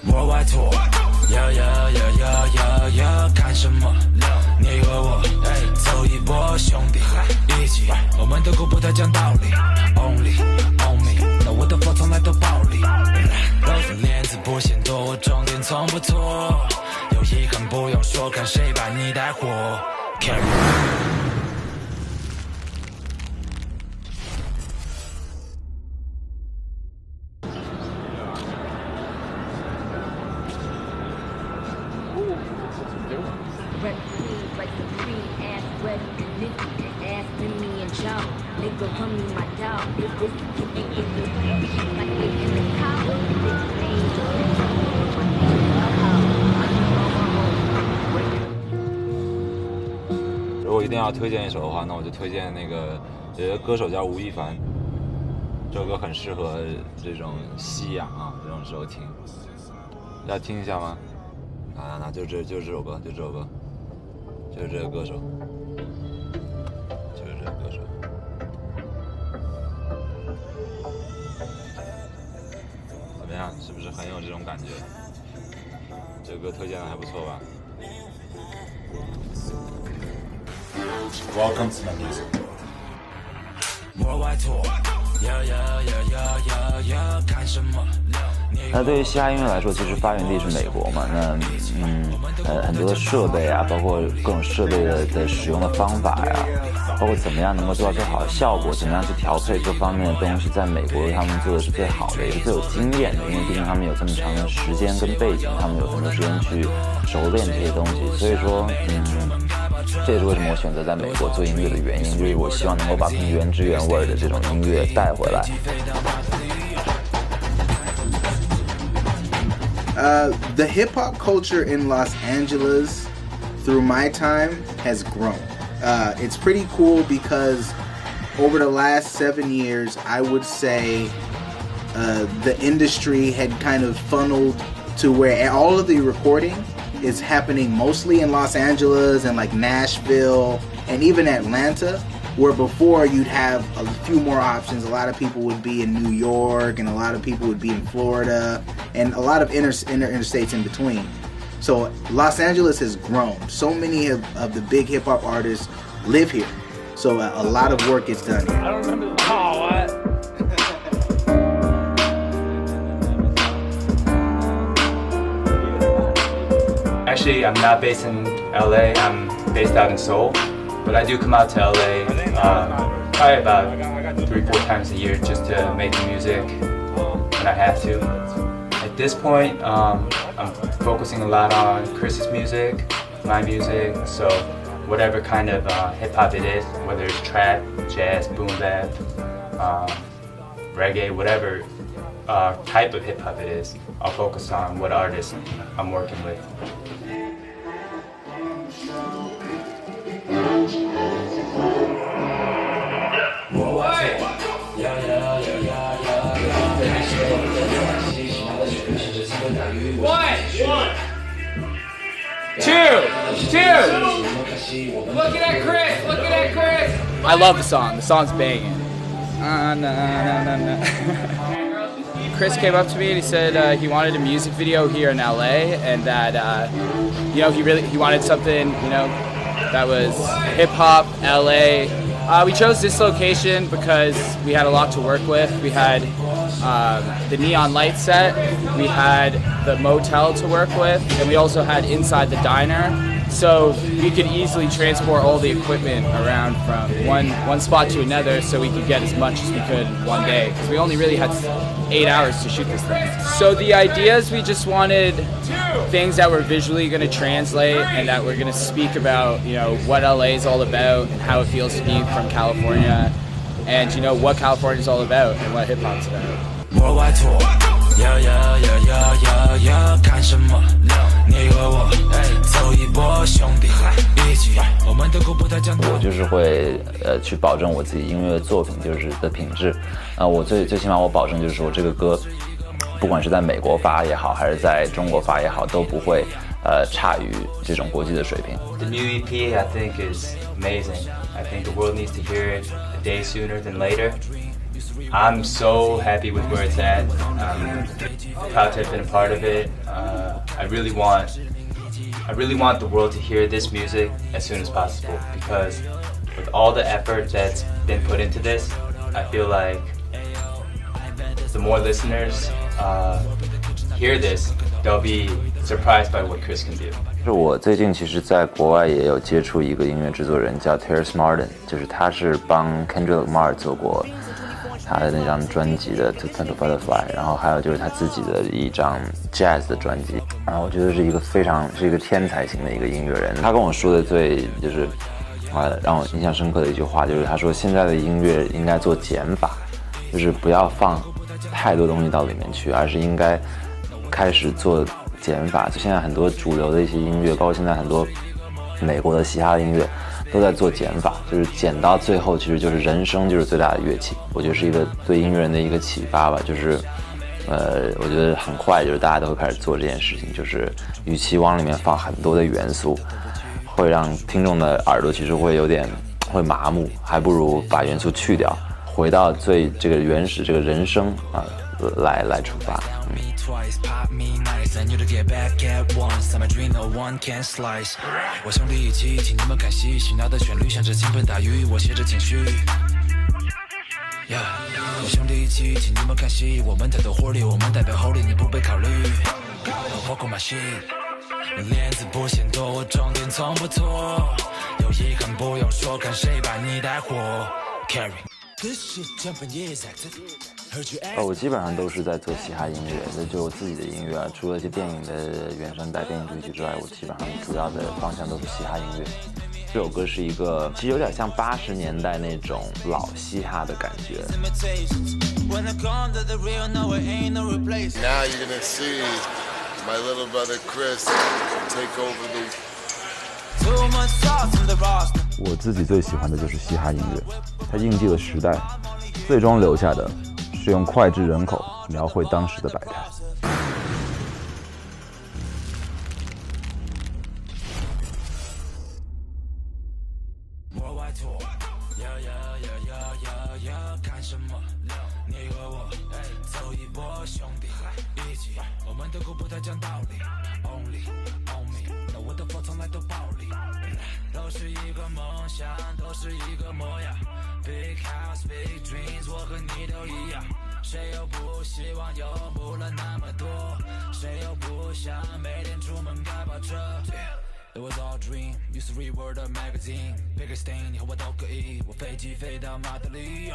我外托，看什么？你和我，走一波，兄弟，一起。我们的歌不太讲道理 ，Only on me， 那我的 flow 从来都暴力。链子不嫌多，我重点从不错。有遗憾不用说，看谁把你带火。Carry。如果一定要推荐一首的话，那我就推荐那个，有个歌手叫吴亦凡，这首歌很适合这种夕阳啊，这种时候听。要听一下吗？那就这首歌，就是这个歌手，就是这个歌手。怎么样？是不是很有这种感觉？这个歌推荐的还不错吧？Welcome to my music。那对于嘻哈音乐来说，其实发源地是美国嘛，那很多的设备啊，包括各种设备的使用的方法呀，包括怎么样能够做到最好的效果，怎么样去调配各方面的东西，在美国他们做的是最好的，也是最有经验的，因为毕竟他们有这么长的时间跟背景，他们有很多时间去熟练这些东西，所以说这也是为什么我选择在美国做音乐的原因，就是我希望能够把更原汁原味的这种音乐带回来。The hip-hop culture in Los Angeles through my time has grown. It's pretty cool because over the last 7 years, I would say the industry had kind of funneled to where all of the recording is happening mostly in Los Angeles and like Nashville and even Atlanta, where before you'd have a few more options. A lot of people would be in New York and a lot of people would be in Florida and a lot of interstates in between. So Los Angeles has grown. So many of the big hip hop artists live here. So a lot of work gets done here. I don't remember the what? Actually, I'm not based in LA. I'm based out in Seoul. But I do come out to LA probably about 3-4 times a year just to make music when I have to. At this point, I'm focusing a lot on Kris's music, my music, so whatever kind of hip-hop it is, whether it's trap, jazz, boom bap, reggae, whatever type of hip-hop it is, I'll focus on what artist I'm working with. One, two. Looking at Kris. I love the song. The song's banging. Kris came up to me and he said he wanted a music video here in LA, and that he wanted something that was hip hop LA. We chose this location because we had a lot to work with. We had the neon light set, we had the motel to work with, and we also had inside the diner. So we could easily transport all the equipment around from one spot to another, so we could get as much as we could in one day, because we only really had 8 hours to shoot this thing. So the ideas, we just wanted things that were visually going to translate and that were going to speak about, what LA is all about and how it feels to be from California, and what California is all about and what hip hop's about. 看什么？你和我，走一波，兄弟，一起。我们的歌不太讲道理。我就是会去保证我自己音乐作品就是的品质。我最起码我保证就是说这个歌，不管是在美国发也好，还是在中国发也好，都不会差于这种国际的水平。 The new EP I think is amazing. I think the world needs to hear it a day sooner than later. I'm so happy with where it's at. I'm proud to have been a part of it. I really want the world to hear this music as soon as possible because with all the effort that's been put into this, I feel like the more listeners hear this, they'll be surprised by what Kris can do. 是我最近其实在国外也有接触一个音乐制作人叫 Terrace Martin， 就是他是帮 Kendrick Lamar 做过他的那张专辑的 To Pimp a Butterfly， 然后还有就是他自己的一张 Jazz 的专辑，然后我觉得是一个天才型的一个音乐人。他跟我说的就是让我印象深刻的一句话，就是他说现在的音乐应该做减法，就是不要放太多东西到里面去，而是应该开始做减法。就现在很多主流的一些音乐，包括现在很多美国的嘻哈音乐都在做减法，就是减到最后其实就是人声就是最大的乐器。我觉得是一个对音乐人的一个启发吧，就是我觉得很快就是大家都会开始做这件事情，就是与其往里面放很多的元素，会让听众的耳朵其实会麻木，还不如把元素去掉，回到这个原始这个人声来出发。我兄弟一起听你们看戏，洗脑的旋律像着倾盆大雨，我写着情绪。我兄弟一起听你们看戏，我们太多活力，我们代表后力，你不被考虑。我过马戏，脸子不嫌多，我重点从不拖。有遗憾不用说，看谁把你带火。Carry。我基本上都是在做嘻哈音乐，那就我自己的音乐啊，除了一些电影的原声带、电影主题曲之外，我基本上主要的方向都是嘻哈音乐。这首歌是一个其实有点像80年代那种老嘻哈的感觉。Now you're gonna see my little brother Kris take over the. 我自己最喜欢的就是嘻哈音乐，它印记了时代，最终留下的是用脍炙人口描绘当时的百态。看什么？你和我走一波，兄弟，一起，我们的歌不太讲道理 ，Only on me， 那我的flow从来都暴力，都是一个梦想，都是一个模样 ，Big house big dreams， 我和你都一样，谁又不希望游牧了那么多？谁又不想每天出门开跑车？ It was all dream, used to read Word of magazine, bigger stain， 你和我都可以，我飞机飞到马德里。